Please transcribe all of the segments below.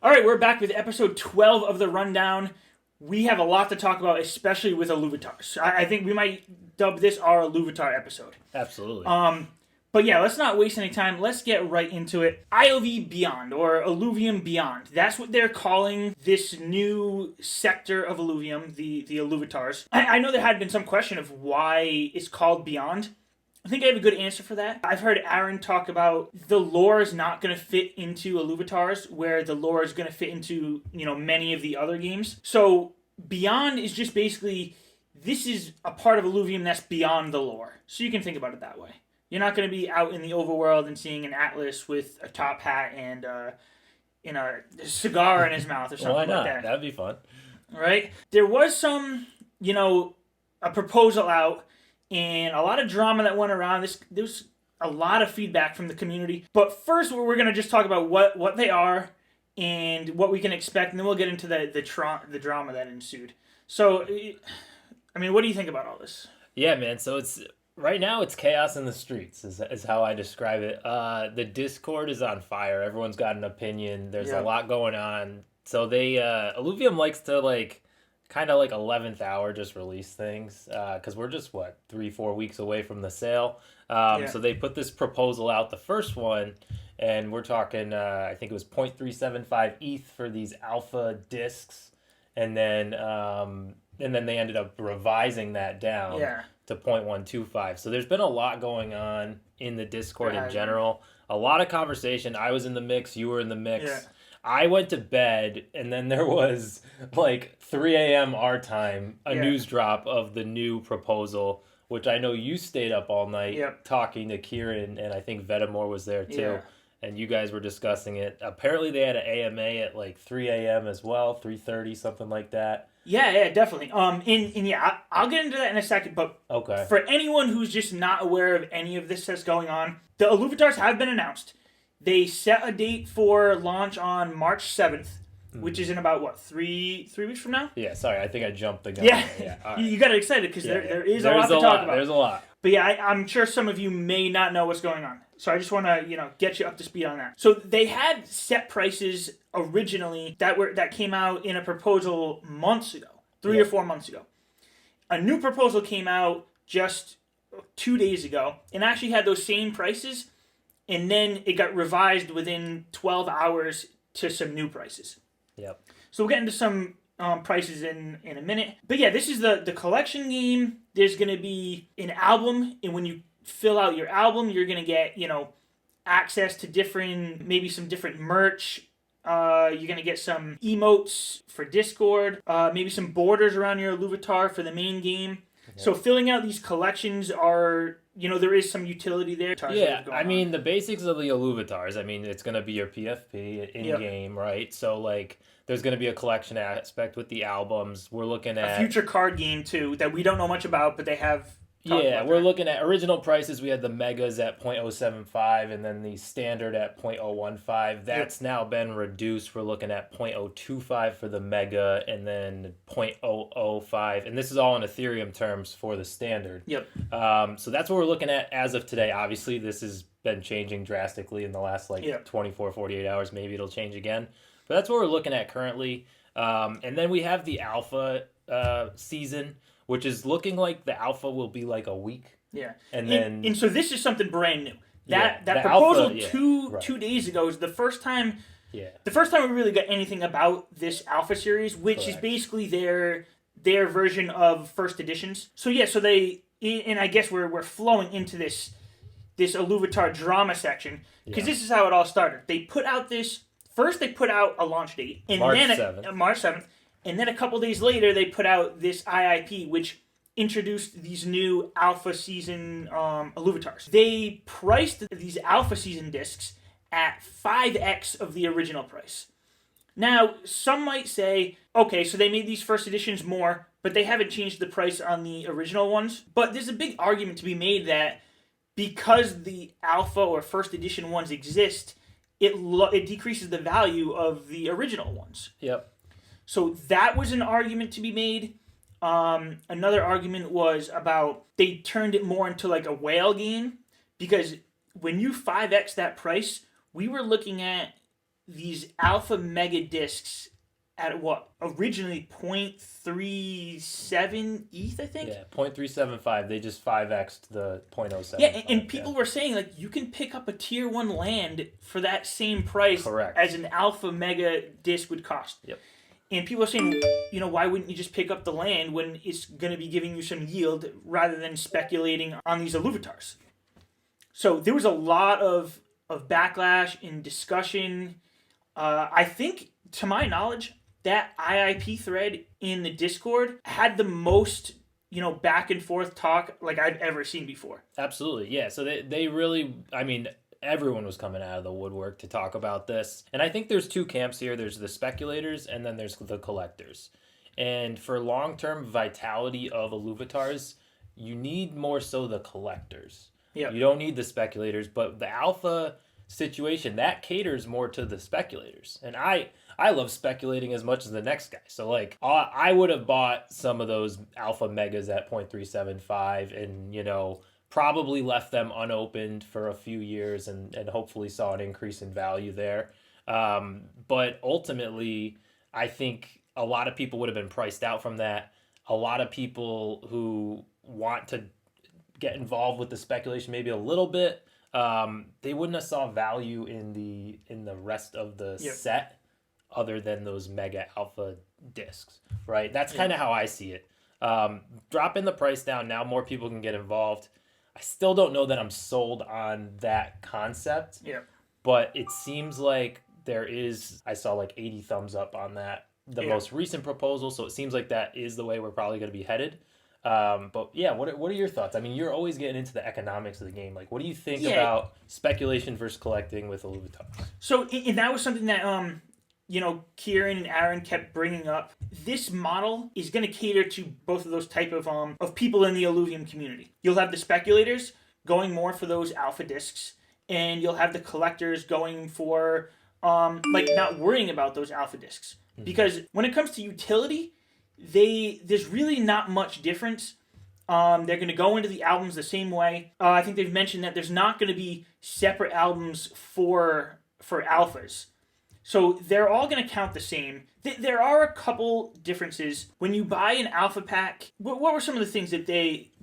All right, we're back with episode 12 of the Rundown. We have a lot to talk about, especially with Illuvitars. I think we might dub this our Illuvitar episode. Absolutely. But yeah, let's not waste any time. Let's get right into it. ILV Beyond, or Illuvium Beyond. That's what they're calling this new sector of Illuvium, the Illuvitars. I know there had been some question of why it's called Beyond. I think I have a good answer for that. I've heard Aaron talk about the lore is not going to fit into Illuvitars, where the lore is going to fit into, many of the other games. So Beyond is just basically, this is a part of Illuvium that's beyond the lore. So you can think about it that way. You're not going to be out in the overworld and seeing an Atlas with a top hat and a cigar in his mouth or something Why not? like that. That'd be fun. Right? There was some, a proposal out and a lot of drama that went around. There was a lot of feedback from the community. But first, we're going to just talk about what they are and what we can expect, and then we'll get into the drama that ensued. So, what do you think about all this? Yeah, man. So right now it's chaos in the streets is how I describe it. The Discord is on fire. Everyone's got an opinion. There's a lot going on. So Illuvium likes to kind of 11th hour just release things because we're just 3-4 weeks away from the sale. So they put this proposal out, the first one, and we're talking I think it was 0.375 ETH for these alpha discs, and then they ended up revising that down to 0.125. So there's been a lot going on in the Discord in general. A lot of conversation. I was in the mix. You were in the mix. Yeah. I went to bed, and then there was 3 a.m. our time, a news drop of the new proposal, which I know you stayed up all night talking to Kieran, and I think Vedamore was there too. And you guys were discussing it. Apparently they had an AMA at 3 a.m. as well, 3:30, something like that. Yeah, definitely. I'll get into that in a second, but for anyone who's just not aware of any of this that's going on, the Illuvitars have been announced. They set a date for launch on March 7th, which is in about, 3 weeks from now? Yeah, sorry, I think I jumped the gun. Yeah, right. You got excited because there is a lot to talk about. There's a lot. But yeah, I'm sure some of you may not know what's going on. So I just want to, get you up to speed on that. So they had set prices originally that came out in a proposal months ago, 3 or 4 months ago. A new proposal came out just 2 days ago and actually had those same prices, and then it got revised within 12 hours to some new prices. Yep. So we'll get into some prices in a minute. But yeah, this is the collection game. There's going to be an album, and when you fill out your album, you're going to get, access to maybe some different merch. You're going to get some emotes for Discord, maybe some borders around your Illuvitar for the main game. Yep. So filling out these collections are, there is some utility there. Yeah, the basics of the Illuvitars, it's going to be your PFP in-game, right? So, there's going to be a collection aspect with the albums. We're looking at a future card game, too, that we don't know much about, but they have... Yeah, we're looking at original prices. We had the megas at 0.075 and then the standard at 0.015. That's now been reduced. We're looking at 0.025 for the mega and then 0.005. And this is all in Ethereum terms for the standard. Yep. So that's what we're looking at as of today. Obviously, this has been changing drastically in the last 24, 48 hours. Maybe it'll change again. But that's what we're looking at currently. And then we have the alpha season, which is looking like the alpha will be a week. Yeah. And so this is something brand new. That proposal alpha, two days ago is the first time we really got anything about this alpha series, which is basically their version of first editions. So so they, and I guess we're flowing into this Illuvitar drama section, because this is how it all started. They put out a launch date, and March 7th. And then a couple days later, they put out this IIP, which introduced these new Alpha Season Illuvitars. They priced these Alpha Season discs at 5x of the original price. Now, some might say, okay, so they made these first editions more, but they haven't changed the price on the original ones. But there's a big argument to be made that because the Alpha or first edition ones exist, it decreases the value of the original ones. Yep. So that was an argument to be made. Another argument was about they turned it more into a whale game, because when you 5x that price, we were looking at these alpha mega discs at what originally 0.37 ETH, I think. Yeah, 0.375. They just 5x'd the 0.07. Yeah, and people were saying like you can pick up a tier 1 land for that same price as an alpha mega disc would cost. Yep. And people are saying, you know, why wouldn't you just pick up the land when it's going to be giving you some yield rather than speculating on these Illuvitars? So there was a lot of backlash and discussion. I think, to my knowledge, that IIP thread in the Discord had the most, you know, back and forth talk like I've ever seen before. Absolutely, yeah. So they really, I mean, everyone was coming out of the woodwork to talk about this. And I think there's two camps here. There's the speculators and then there's the collectors. And for long-term vitality of Illuvitars, you need more so the collectors. Yep. You don't need the speculators, but the alpha situation, that caters more to the speculators. And I love speculating as much as the next guy. So, like, I would have bought some of those alpha megas at 0.375 and, you know, probably left them unopened for a few years and hopefully saw an increase in value there. But ultimately, I think a lot of people would have been priced out from that. A lot of people who want to get involved with the speculation maybe a little bit, they wouldn't have saw value in the rest of the set other than those mega alpha discs, right? That's kind of how I see it. Dropping the price down, now more people can get involved. I still don't know that I'm sold on that concept. Yeah. But it seems like there is, I saw like 80 thumbs up on that, the most recent proposal. So it seems like that is the way we're probably going to be headed. But yeah, what are your thoughts? I mean, you're always getting into the economics of the game. Like, what do you think about speculation versus collecting with Illuvitars? So, and that was something that, you know, Kieran and Aaron kept bringing up. This model is going to cater to both of those type of people in the Illuvium community. You'll have the speculators going more for those alpha discs, and you'll have the collectors going for, like, not worrying about those alpha discs. Mm-hmm. Because when it comes to utility, there's really not much difference. They're going to go into the albums the same way. I think they've mentioned that there's not going to be separate albums for alphas. So they're all going to count the same. There are a couple differences. When you buy an alpha pack, what were some of the things that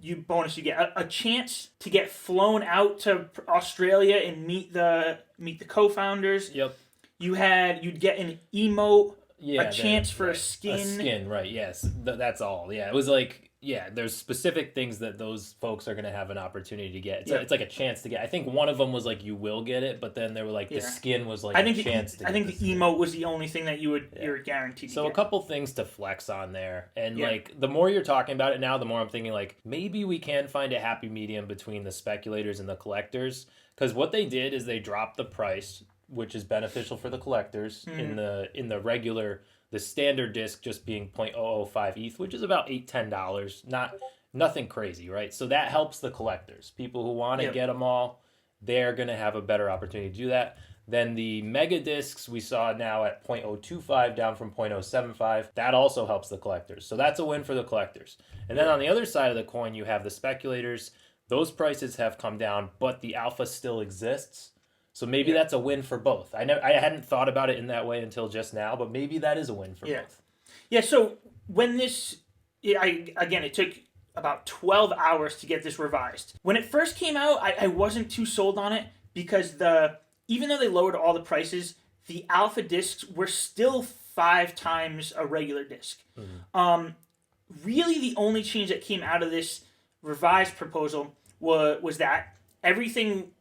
you get? A chance to get flown out to Australia and meet the co-founders. Yep. You'd get an emote. Yeah, a chance for a skin. A skin, right, yes. That's all. Yeah, it was like, there's specific things that those folks are going to have an opportunity to get. It's like a chance to get. I think one of them was like, you will get it, but then they were like, the skin was like a chance to get. I think the emote was the only thing that you're guaranteed to get. So a couple things to flex on there. And like, the more you're talking about it now, the more I'm thinking like, maybe we can find a happy medium between the speculators and the collectors. Because what they did is they dropped the price, which is beneficial for the collectors in the regular, the standard disc just being 0.005 ETH, which is about $8-10. Nothing crazy, right? So that helps the collectors. People who want to get them all, they're going to have a better opportunity to do that. Then the mega discs we saw now at 0.025 down from 0.075. That also helps the collectors. So that's a win for the collectors. And then on the other side of the coin, you have the speculators. Those prices have come down, but the alpha still exists. So maybe that's a win for both. I hadn't thought about it in that way until just now, but maybe that is a win for both. Yeah, so when it took about 12 hours to get this revised. When it first came out, I wasn't too sold on it because even though they lowered all the prices, the alpha discs were still 5 times a regular disc. Mm-hmm. Really, the only change that came out of this revised proposal was that everything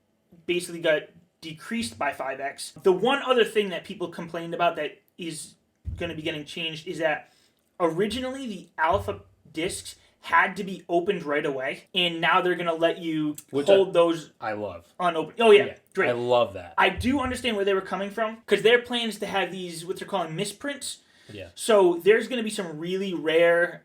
basically got decreased by 5x. The one other thing that people complained about that is going to be getting changed is that originally the alpha discs had to be opened right away, and now they're going to let you hold those. I love unopened. Oh yeah, great. I love that. I do understand where they were coming from because their plan is to have these what they're calling misprints. Yeah. So there's going to be some really rare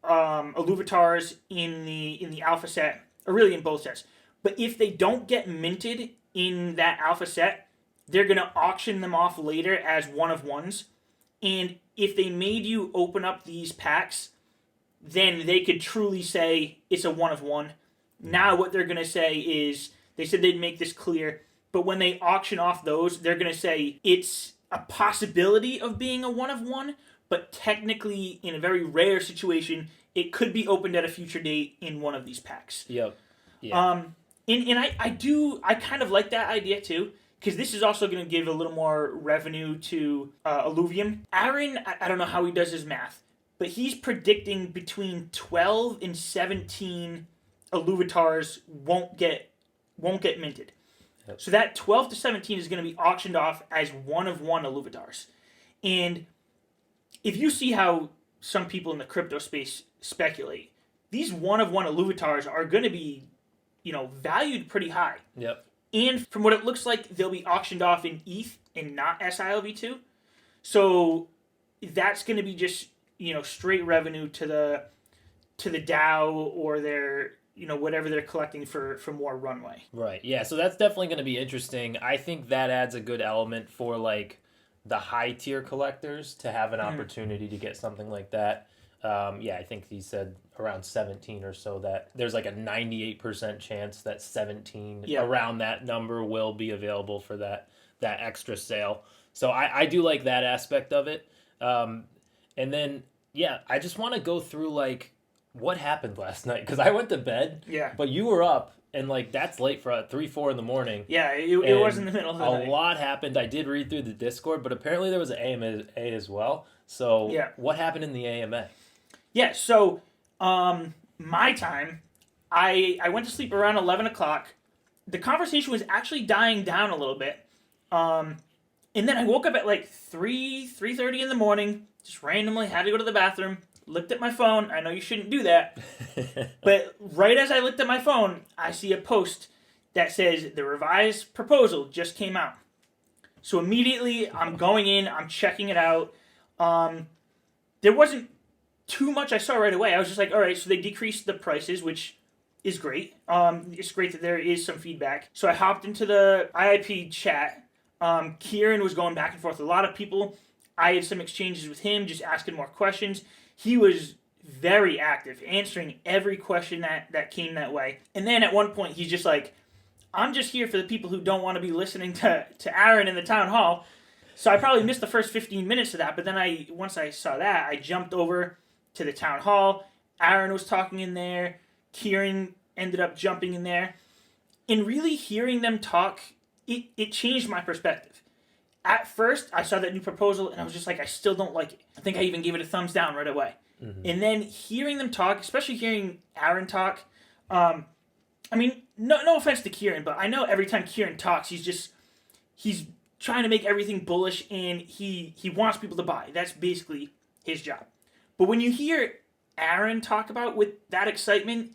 Illuvitars in the alpha set, or really in both sets. But if they don't get minted in that alpha set, they're going to auction them off later as one-of-ones. And if they made you open up these packs, then they could truly say it's a one-of-one. Now what they're going to say is, they said they'd make this clear, but when they auction off those, they're going to say it's a possibility of being a one of one, but technically, in a very rare situation, it could be opened at a future date in one of these packs. Yep. Yeah. And I kind of like that idea too, because this is also going to give a little more revenue to Illuvium. Aaron, I don't know how he does his math, but he's predicting between 12 and 17 Illuvitars won't get minted. Yep. So that 12 to 17 is going to be auctioned off as one of one Illuvitars. And if you see how some people in the crypto space speculate, these one of one Illuvitars are going to be, valued pretty high. Yep. And from what it looks like, they'll be auctioned off in ETH and not sILV2. So that's going to be just, straight revenue to the DAO or their, whatever they're collecting for more runway. Right. Yeah. So that's definitely going to be interesting. I think that adds a good element for like the high tier collectors to have an opportunity to get something like that. I think he said around 17 or so, that there's like a 98% chance that 17 around that number will be available for that extra sale. So I do like that aspect of it. And then, I just want to go through like what happened last night, because I went to bed, but you were up, and like that's late for 3-4 in the morning. Yeah, it was in the middle of the night. A lot happened. I did read through the Discord, but apparently there was an AMA as well. So what happened in the AMA? Yeah, so my time, I went to sleep around 11 o'clock. The conversation was actually dying down a little bit. And then I woke up at like 3:30 in the morning, just randomly had to go to the bathroom, looked at my phone. I know you shouldn't do that. But right as I looked at my phone, I see a post that says the revised proposal just came out. So immediately I'm going in, I'm checking it out. There wasn't too much I saw right away. I was just like, all right, so they decreased the prices, which is great. It's great that there is some feedback. So I hopped into the IIP chat. Kieran was going back and forth with a lot of people. I had some exchanges with him, just asking more questions. He was very active, answering every question that came that way. And then at one point, he's just like, I'm just here for the people who don't want to be listening to Aaron in the town hall. So I probably missed the first 15 minutes of that. But then once I saw that, I jumped over to the town hall. Aaron was talking in there. Kieran ended up jumping in there. And really hearing them talk, it changed my perspective. At first, I saw that new proposal, and I was just like, I still don't like it. I think I even gave it a thumbs down right away. Mm-hmm. And then hearing them talk, especially hearing Aaron talk, I mean, no offense to Kieran, but I know every time Kieran talks, he's trying to make everything bullish, and he wants people to buy. That's basically his job. But when you hear Aaron talk about with that excitement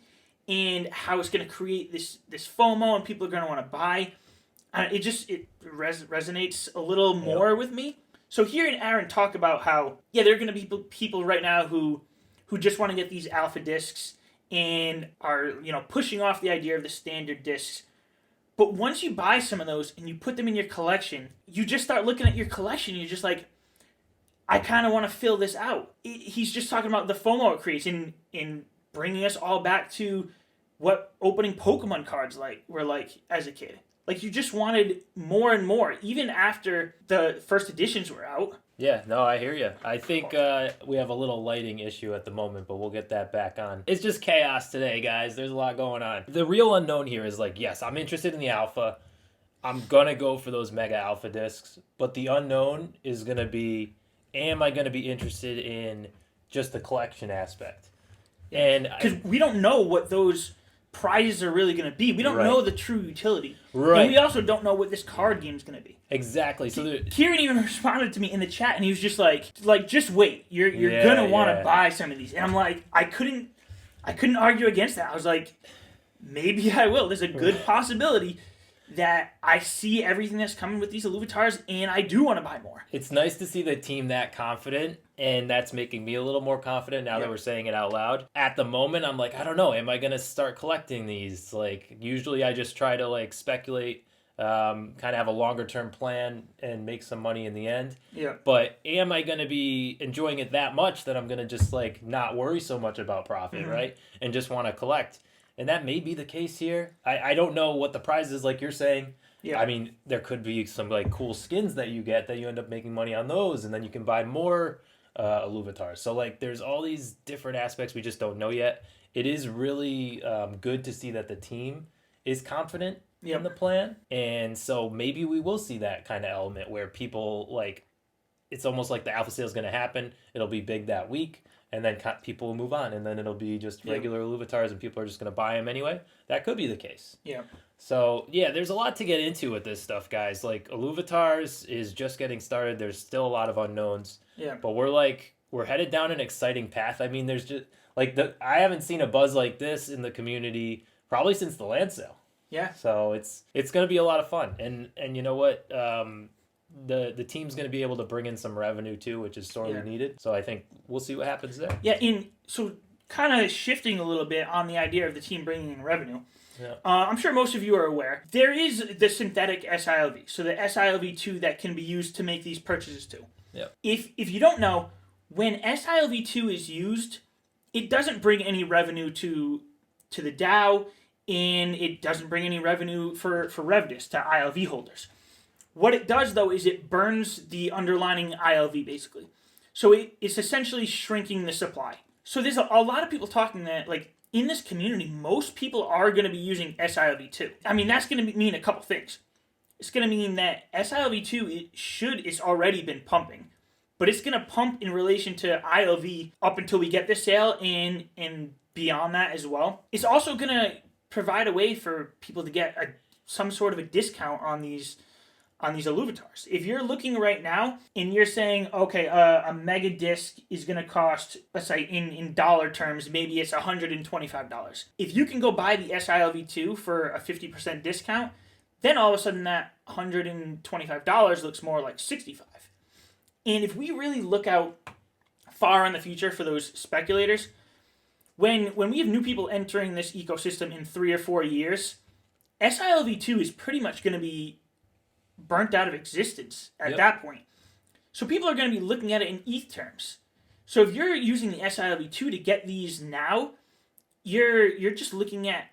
and how it's going to create this FOMO and people are going to want to buy, it resonates a little more with me. So hearing Aaron talk about how, there are going to be people right now who just want to get these alpha discs and are, pushing off the idea of the standard discs. But once you buy some of those and you put them in your collection, you just start looking at your collection and you're just like, I kind of want to fill this out. He's just talking about the FOMO it creates in bringing us all back to what opening Pokemon cards were like as a kid. Like, you just wanted more and more, even after the first editions were out. Yeah, no, I hear you. I think we have a little lighting issue at the moment, but we'll get that back on. It's just chaos today, guys. There's a lot going on. The real unknown here is like, yes, I'm interested in the alpha. I'm going to go for those mega alpha discs. But the unknown is going to be, am I going to be interested in just the collection aspect? And because we don't know what those prizes are really going to be. We don't know the true utility. Right. And we also don't know what this card game is going to be. Exactly. So Kieran even responded to me in the chat, and he was just like just wait. You're going to want to buy some of these. And I'm like, I couldn't argue against that. I was like, maybe I will. There's a good possibility that I see everything that's coming with these Illuvitars, and I do want to buy more. It's nice to see the team that confident, and that's making me a little more confident now that we're saying it out loud. At the moment, I'm like, I don't know, am I going to start collecting these? Like, usually I just try to, like, speculate, kind of have a longer-term plan and make some money in the end. Yeah. But am I going to be enjoying it that much that I'm going to just, like, not worry so much about profit, right? And just want to collect. And that may be the case here. I don't know what the prize is, like you're saying. Yeah. I mean, there could be some like cool skins that you get that you end up making money on those, and then you can buy more Illuvitars. So like, there's all these different aspects we just don't know yet. It is really good to see that the team is confident in the plan, and so maybe we will see that kind of element where people like, it's almost like the alpha sale is going to happen. It'll be big that week, and then people will move on, and then it'll be just regular Illuvitars, and people are just going to buy them anyway. That could be the case. Yeah. So, yeah, there's a lot to get into with this stuff, guys. Like, Illuvitars is just getting started. There's still a lot of unknowns. Yeah. But we're headed down an exciting path. I mean, there's just, like, I haven't seen a buzz like this in the community probably since the land sale. Yeah. So, it's going to be a lot of fun. And you know what? The team's going to be able to bring in some revenue, too, which is sorely needed. So, I think we'll see what happens there. Yeah, so kind of shifting a little bit on the idea of the team bringing in revenue. Yeah. I'm sure most of you are aware. There is the synthetic sILV, so the sILV2 that can be used to make these purchases too. Yeah. If you don't know, when sILV2 is used, it doesn't bring any revenue to the DAO, and it doesn't bring any revenue for Rev Dis to ILV holders. What it does, though, is it burns the underlying ILV, basically. So it's essentially shrinking the supply. So there's a lot of people talking that, like, in this community, most people are going to be using sILV2. I mean, that's going to mean a couple things. It's going to mean that sILV2 it's already been pumping, but it's going to pump in relation to ILV up until we get the sale and beyond that as well. It's also going to provide a way for people to get some sort of a discount on these Illuvitars. If you're looking right now and you're saying, okay, a mega disc is going to cost, let's say in dollar terms, maybe it's $125. If you can go buy the sILV2 for a 50% discount, then all of a sudden that $125 looks more like $65. And if we really look out far in the future for those speculators, when we have new people entering this ecosystem in 3 or 4 years, sILV2 is pretty much going to be burnt out of existence at that point. So people are going to be looking at it in ETH terms. So if you're using the sILV2 to get these now, you're just looking at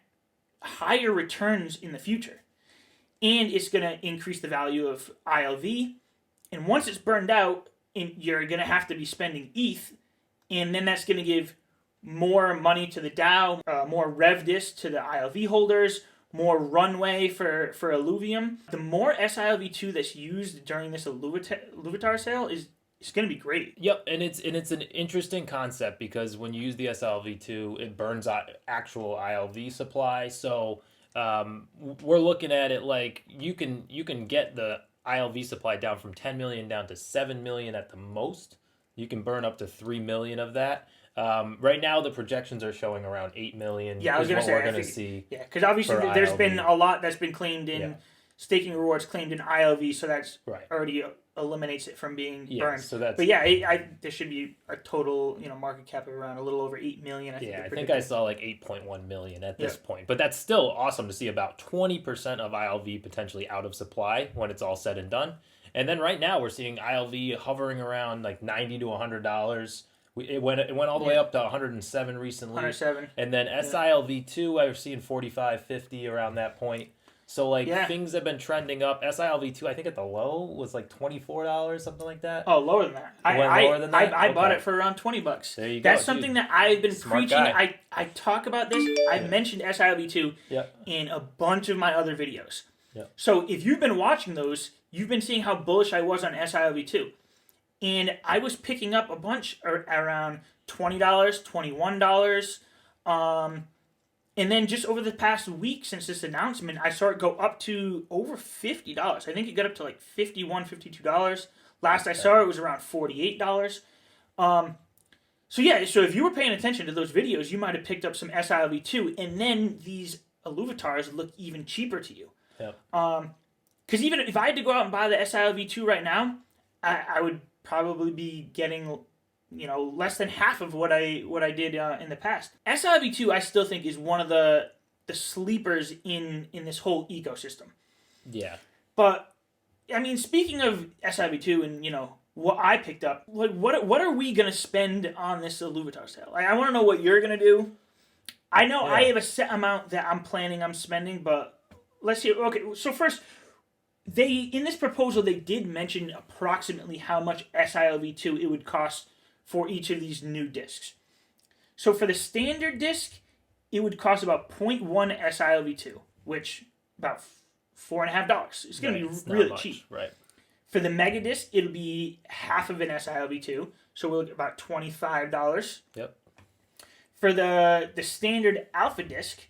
higher returns in the future. And it's going to increase the value of ILV. And once it's burned out, you're going to have to be spending ETH. And then that's going to give more money to the DAO, more Rev Dis to the ILV holders, more runway for Illuvium. The more sILV2 that's used during this Illuvitar sale is going to be great. Yep, and it's an interesting concept because when you use the sILV2, it burns out actual ILV supply. So we're looking at it like you can get the ILV supply down from 10 million down to 7 million at the most. You can burn up to 3 million of that. Right now, the projections are showing around 8 million. Yeah, I was going to say. We're going to see. Yeah, because obviously there's been a lot that's been claimed in staking rewards, claimed in ILV, so that's already eliminates it from being burned. So that's, but yeah, there should be a total market cap of around a little over 8 million. I think I saw like 8.1 million at this point. But that's still awesome to see about 20% of ILV potentially out of supply when it's all said and done. And then right now we're seeing ILV hovering around like $90 to $100. It went all the way up to 107 recently. 107. And then sILV2, I was seeing 45, 50 around that point. So, things have been trending up. sILV2, I think at the low was like $24, something like that. Oh, lower than that. I bought it for around $20. There you go. That's something that I've been preaching. I talk about this. I've mentioned sILV2 in a bunch of my other videos. So, if you've been watching those, you've been seeing how bullish I was on sILV2. And I was picking up a bunch around $20, $21. And then just over the past week since this announcement, I saw it go up to over $50. I think it got up to like $51, $52. Last I saw it was around $48. So if you were paying attention to those videos, you might have picked up some sILV2, and then these Illuvitars look even cheaper to you. Because even if I had to go out and buy the sILV2 right now, I would probably be getting less than half of what I did in the past. sILV2 I still think is one of the sleepers in this whole ecosystem. Yeah. But I mean, speaking of sILV2 and what I picked up, like what are we gonna spend on this Illuvitar sale? Like, I want to know what you're gonna do. I know I have a set amount that I'm planning on spending, but let's see. Okay, so first, in this proposal, they did mention approximately how much sILV2 it would cost for each of these new discs. So for the standard disc, it would cost about 0.1 sILV2, which about $4.50. It's going to be really cheap. Right. For the mega disc, it'll be half of an sILV2, so we'll look at about $25. Yep. For the standard alpha disc,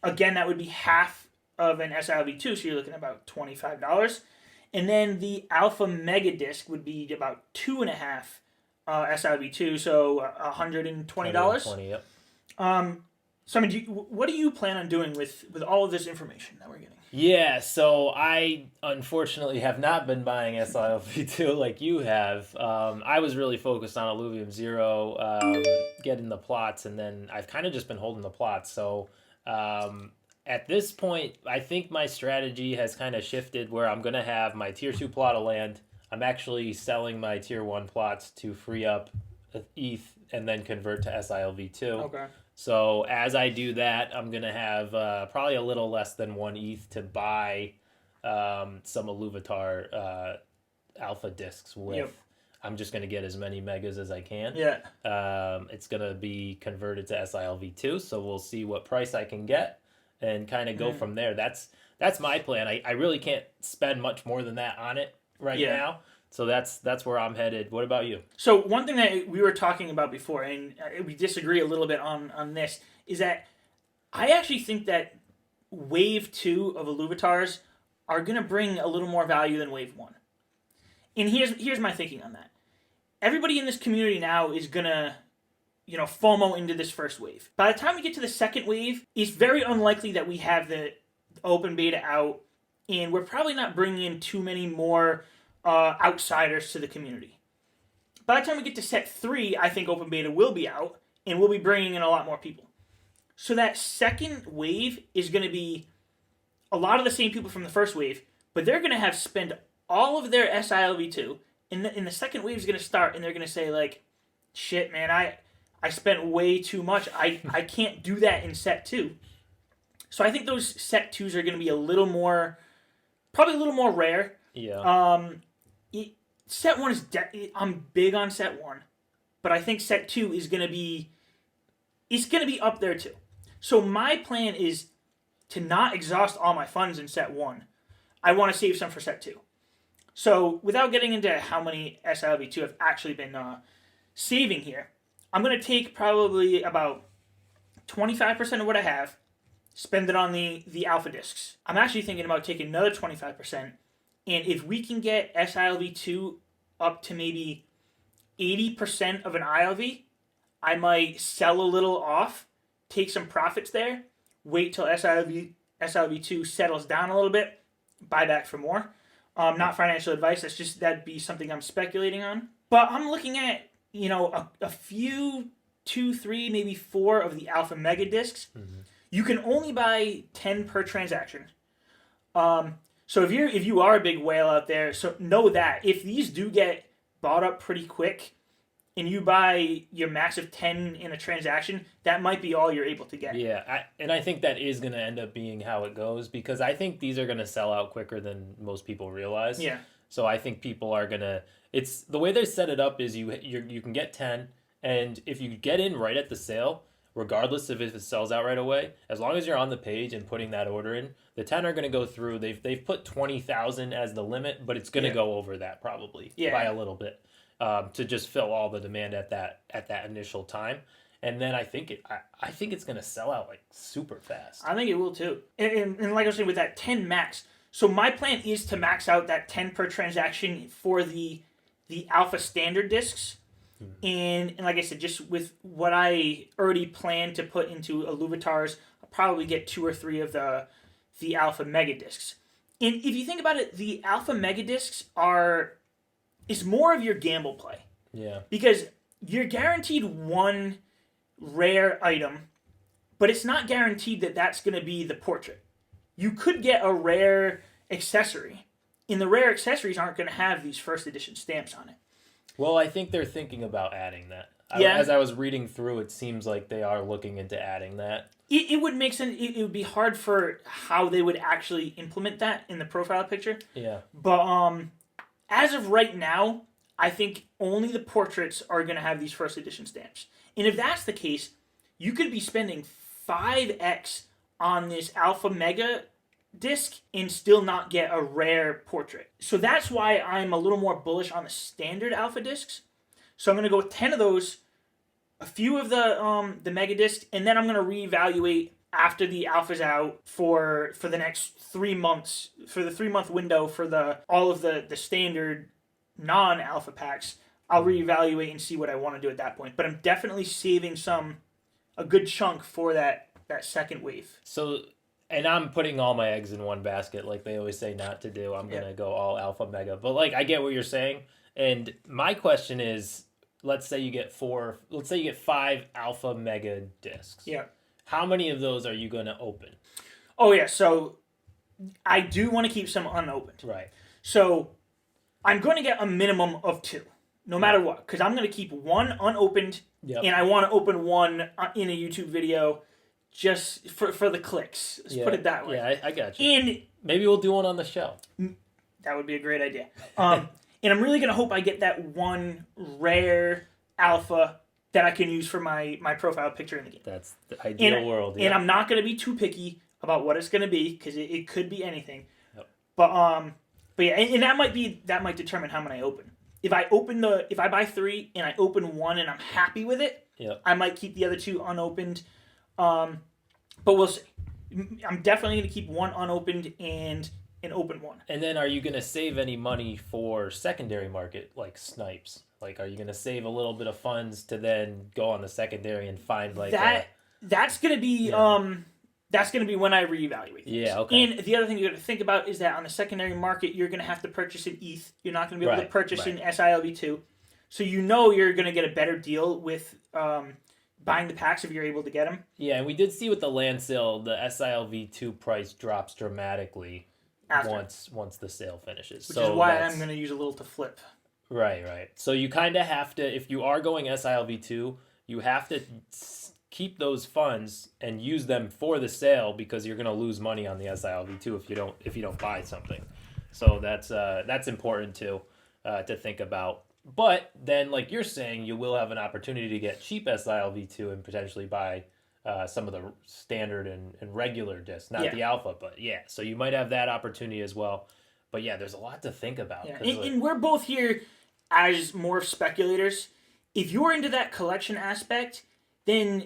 again, that would be half of an sILV2, so you're looking at about $25. And then the alpha mega disc would be about 2.5 sILV2, so $120. $120, yep. So, I mean, what do you plan on doing with all of this information that we're getting? Yeah, so I unfortunately have not been buying sILV2 like you have. I was really focused on Illuvium 0, getting the plots, and then I've kind of just been holding the plots. So at this point, I think my strategy has kind of shifted where I'm going to have my Tier 2 plot of land. I'm actually selling my Tier 1 plots to free up ETH and then convert to sILV2. Okay. So as I do that, I'm going to have probably a little less than 1 ETH to buy some Illuvitar alpha discs with. Yep. I'm just going to get as many megas as I can. Yeah. It's going to be converted to sILV2, so we'll see what price I can get and kind of go from there. That's my plan. I really can't spend much more than that on it right now. So that's where I'm headed. What about you? So one thing that we were talking about before, and we disagree a little bit on this, is that I actually think that Wave 2 of Illuvitars are going to bring a little more value than Wave 1. And here's my thinking on that. Everybody in this community now is going to, FOMO into this first wave. By the time we get to the second wave, it's very unlikely that we have the open beta out, and we're probably not bringing in too many more outsiders to the community. By the time we get to set 3, I think open beta will be out, and we'll be bringing in a lot more people. So that second wave is going to be a lot of the same people from the first wave, but they're going to have spent all of their sILV2, and the second wave is going to start, and they're going to say, like, shit, man, I spent way too much. I can't do that in set 2. So I think those set 2s are going to be probably a little more rare. Yeah. Set 1 is I'm big on set 1, but I think set 2 is going to be up there too. So my plan is to not exhaust all my funds in set 1. I want to save some for set 2. So without getting into how many sILV2 I've actually been saving here, I'm going to take probably about 25% of what I have, spend it on the alpha discs. I'm actually thinking about taking another 25%. And if we can get sILV2 up to maybe 80% of an ILV, I might sell a little off, take some profits there, wait till sILV2 settles down a little bit, buy back for more. Not financial advice, that'd be something I'm speculating on. But I'm looking at, a few, 2, 3, maybe 4 of the alpha mega discs. Mm-hmm. You can only buy 10 per transaction. So if you are a big whale out there, so know that if these do get bought up pretty quick, and you buy your max of 10 in a transaction, that might be all you're able to get. Yeah, I think that is going to end up being how it goes, because I think these are going to sell out quicker than most people realize. Yeah. So I think people are going to... It's the way they set it up is you can get 10, and if you get in right at the sale, regardless of if it sells out right away, as long as you're on the page and putting that order in, the 10 are going to go through. They've put 20,000 as the limit, but it's going to go over that probably by a little bit. To just fill all the demand at that initial time, and then I think it's gonna sell out like super fast. I think it will too, and like I was saying with that 10 max. So my plan is to max out that 10 per transaction for the alpha standard discs, and like I said, just with what I already plan to put into Illuvitars, I'll probably get 2 or 3 of the alpha mega discs. And if you think about it, the alpha mega discs it's more of your gamble play. Yeah. Because you're guaranteed 1 rare item, but it's not guaranteed that that's going to be the portrait. You could get a rare accessory, and the rare accessories aren't going to have these first edition stamps on it. Well, I think they're thinking about adding that. As I was reading through, it seems like they are looking into adding that. It would make sense. It would be hard for how they would actually implement that in the profile picture. Yeah. But as of right now, I think only the portraits are going to have these first edition stamps. And if that's the case, you could be spending 5x on this Alpha Mega disc and still not get a rare portrait. So that's why I'm a little more bullish on the standard Alpha discs. So I'm going to go with 10 of those, a few of the Mega disc, and then I'm going to reevaluate after the Alpha's out for the next 3 months, for the 3-month window for all of the standard non-Alpha packs. I'll reevaluate and see what I want to do at that point. But I'm definitely saving a good chunk for that second wave. So, and I'm putting all my eggs in one basket, like they always say not to do. I'm going to go all Alpha Mega. But like, I get what you're saying. And my question is, let's say you get 5 Alpha Mega discs. Yeah. How many of those are you going to open? Oh, yeah. So I do want to keep some unopened. Right. So I'm going to get a minimum of 2, no matter what, because I'm going to keep 1 unopened, and I want to open 1 in a YouTube video just for the clicks. Let's put it that way. Yeah, I got you. And maybe we'll do one on the show. That would be a great idea. And I'm really going to hope I get that 1 rare Alpha that I can use for my profile picture in the game. That's the ideal world. Yeah. And I'm not going to be too picky about what it's going to be, because it could be anything. Yep. But yeah, and that might determine how many I open. If I buy 3 and I open 1 and I'm happy with it, I might keep the other 2 unopened. But we'll see. I'm definitely going to keep 1 unopened and an open 1. And then, are you going to save any money for secondary market, like snipes? Like, are you going to save a little bit of funds to then go on the secondary and find like that? That's going to be That's going to be when I reevaluate things. Yeah, okay. And the other thing you got to think about is that on the secondary market, you're going to have to purchase an ETH. You're not going to be able to purchase an sILV2. So you know you're going to get a better deal with buying the packs if you're able to get them. Yeah, and we did see with the land sale, the sILV2 price drops dramatically once the sale finishes. Which is why I'm going to use a little to flip. Right. So you kind of have to, if you are going sILV2, you have to keep those funds and use them for the sale, because you're going to lose money on the sILV2 if you don't buy something. So that's important too to think about. But then, like you're saying, you will have an opportunity to get cheap sILV2 and potentially buy some of the standard and regular discs, not the alpha, but so you might have that opportunity as well. But there's a lot to think about. Yeah. And we're both here as more speculators. If you're into that collection aspect, then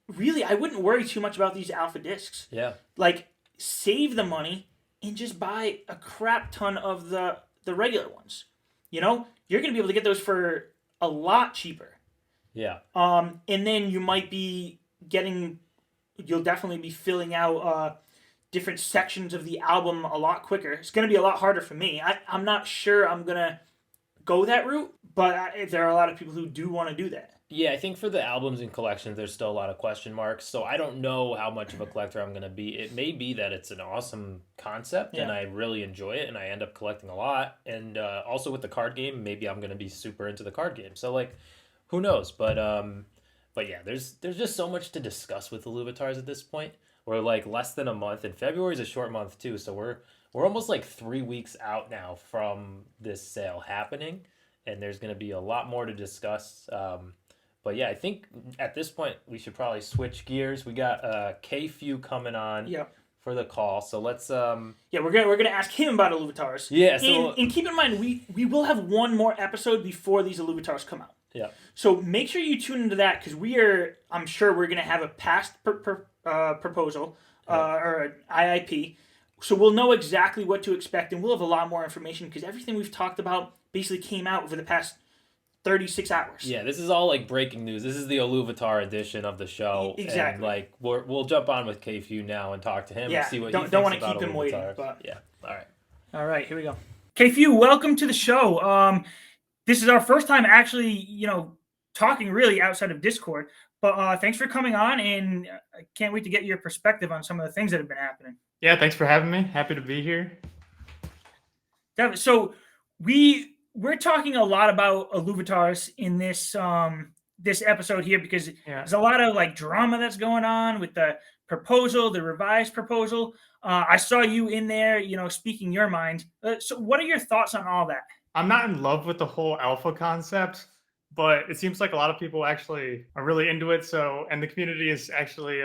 really I wouldn't worry too much about these alpha discs. Yeah. Like, save the money and just buy a crap ton of the regular ones. You know, you're going to be able to get those for a lot cheaper. Yeah. And then you might be you'll definitely be filling out different sections of the album a lot quicker. It's going to be a lot harder for me. I'm not sure I'm going to go that route, but there are a lot of people who do want to do that. Yeah, I think for the albums and collections, there's still a lot of question marks. So I don't know how much of a collector I'm going to be. It may be that it's an awesome concept and I really enjoy it and I end up collecting a lot. And also with the card game, maybe I'm going to be super into the card game. So like, who knows? But yeah, there's just so much to discuss with Illuvitars at this point. We're like less than a month, and February is a short month too. So we're almost like 3 weeks out now from this sale happening, and there's going to be a lot more to discuss. But yeah, I think at this point we should probably switch gears. We got Kfue coming on for the call, so let's. We're gonna ask him about Illuvitars. Yeah. So and keep in mind we will have one more episode before these Illuvitars come out. Yeah. So make sure you tune into that, because I'm sure we're gonna have a past proposal or an IIP, so we'll know exactly what to expect, and we'll have a lot more information, because everything we've talked about basically came out over the past 36 hours. Yeah, this is all like breaking news. This is the Illuvitar edition of the show. Exactly. And like we'll jump on with Kfue now and talk to him and see what he thinks don't want to about keep him waiting. Illuvitar. But yeah. All right, here we go. Kfue, welcome to the show. This is our first time actually, talking really outside of Discord. But thanks for coming on, and I can't wait to get your perspective on some of the things that have been happening. Yeah, thanks for having me. Happy to be here. So we're talking a lot about Illuvitars in this this episode here because there's a lot of like drama that's going on with the proposal, the revised proposal. I saw you in there, speaking your mind. So what are your thoughts on all that? I'm not in love with the whole alpha concept, but it seems like a lot of people actually are really into it. So, and the community is actually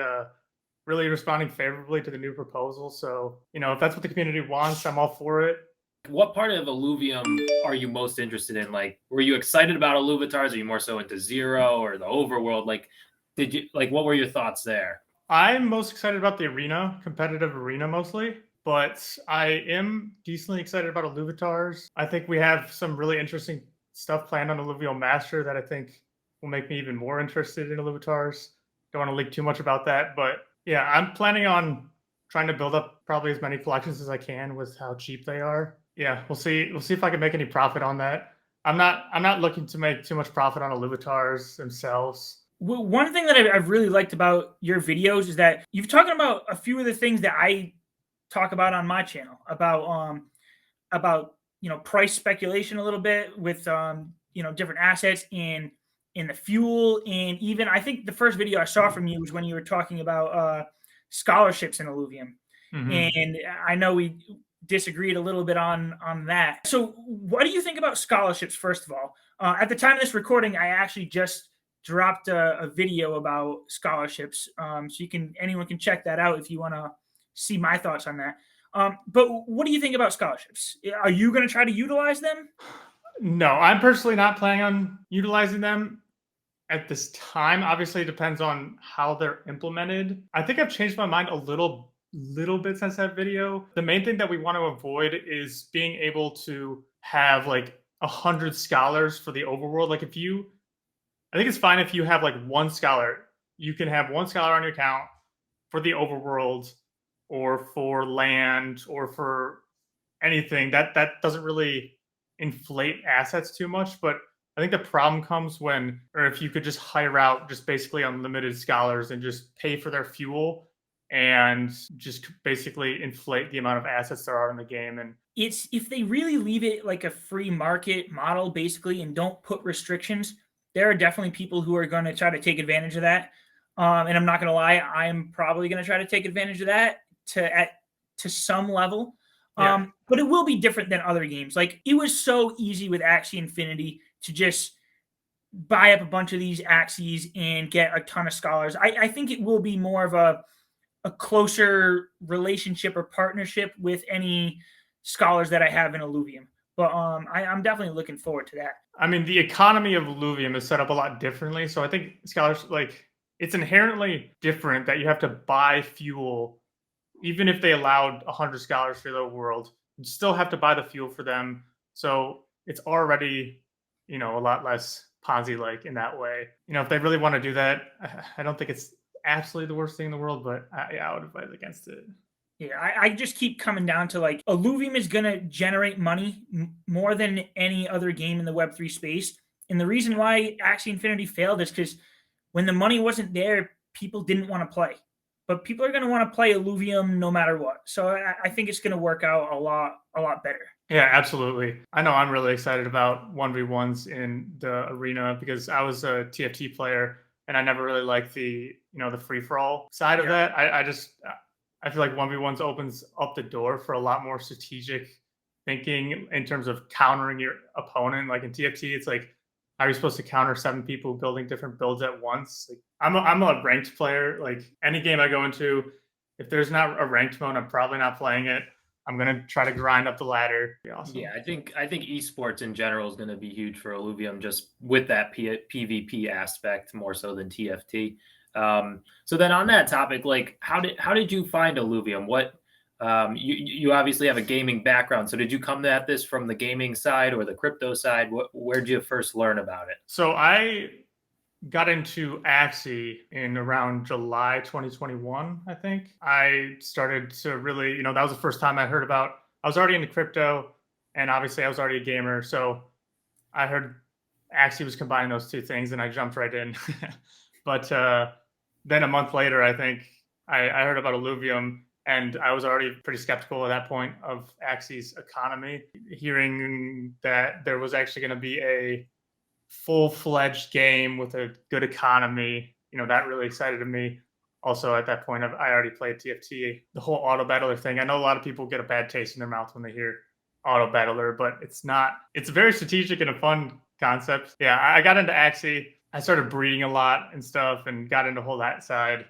really responding favorably to the new proposal. So, if that's what the community wants, I'm all for it. What part of Illuvium are you most interested in? Like, were you excited about Illuvitars? Are you more so into Zero or the overworld? What were your thoughts there? I'm most excited about the arena, competitive arena mostly, but I am decently excited about Illuvitars. I think we have some really interesting stuff planned on Illuvium Master that I think will make me even more interested in Illuvitars. Don't want to leak too much about that, but yeah, I'm planning on trying to build up probably as many collections as I can with how cheap they are. Yeah, we'll see. We'll see if I can make any profit on that. I'm not looking to make too much profit on Illuvitars themselves. Well, one thing that I've really liked about your videos is that you've talked about a few of the things that I talk about on my channel about price speculation a little bit with different assets in the fuel, and even I think the first video I saw from you was when you were talking about scholarships in Illuvium. And I know we disagreed a little bit on that. So what do you think about scholarships, first of all? At the time of this recording, I actually just dropped a video about scholarships. So anyone can check that out if you want to see my thoughts on that. But what do you think about scholarships? Are you going to try to utilize them? No, I'm personally not planning on utilizing them at this time. Obviously, it depends on how they're implemented. I think I've changed my mind a little bit since that video. The main thing that we want to avoid is being able to have like 100 scholars for the overworld. Like I think it's fine if you have like one scholar. You can have one scholar on your account for the overworld or for land or for anything. That doesn't really inflate assets too much, but I think the problem comes if you could just hire out just basically unlimited scholars and just pay for their fuel and just basically inflate the amount of assets there are in the game. And it's if they really leave it like a free market model basically and don't put restrictions, there are definitely people who are going to try to take advantage of that. And I'm not going to lie, I'm probably going to try to take advantage of that to some level. Yeah. But it will be different than other games. Like, it was so easy with Axie Infinity to just buy up a bunch of these Axies and get a ton of scholars. I think it will be more of a closer relationship or partnership with any scholars that I have in Illuvium. But I'm definitely looking forward to that. I mean, the economy of Illuvium is set up a lot differently. So I think scholars, it's inherently different that you have to buy fuel. Even if they allowed 100 scholars for the world, you still have to buy the fuel for them. So it's already, a lot less Ponzi-like in that way. If they really want to do that, I don't think it's absolutely the worst thing in the world, but I would advise against it. Yeah, I just keep coming down to like Illuvium is going to generate money more than any other game in the Web3 space. And the reason why Axie Infinity failed is because when the money wasn't there, people didn't want to play. But people are going to want to play Illuvium no matter what. So I think it's going to work out a lot better. Yeah, absolutely. I know I'm really excited about 1v1s in the arena because I was a TFT player and I never really liked the free-for-all side of that. I feel like 1v1s opens up the door for a lot more strategic thinking in terms of countering your opponent. Like in TFT, it's like, how are you supposed to counter 7 people building different builds at once? Like, I'm a ranked player. Like, any game I go into, if there's not a ranked mode, I'm probably not playing it. I'm gonna try to grind up the ladder. Be awesome. Yeah, I think esports in general is going to be huge for Illuvium, just with that PvP aspect more so than TFT. So then on that topic, like how did you find Illuvium? What you obviously have a gaming background, so did you come at this from the gaming side or the crypto side? Where did you first learn about it? So I got into Axie in around July 2021, I think. I started to really, that was the first time I heard about. I was already into crypto, and obviously I was already a gamer, so I heard Axie was combining those two things, and I jumped right in. But then a month later, I think I heard about Illuvium, and I was already pretty skeptical at that point of Axie's economy. Hearing that there was actually going to be a full-fledged game with a good economy, that really excited me. Also, at that point, I already played TFT. The whole auto battler thing. I know a lot of people get a bad taste in their mouth when they hear auto battler, but it's not. It's very strategic and a fun concept. Yeah, I got into Axie. I started breeding a lot and stuff, and got into whole that side.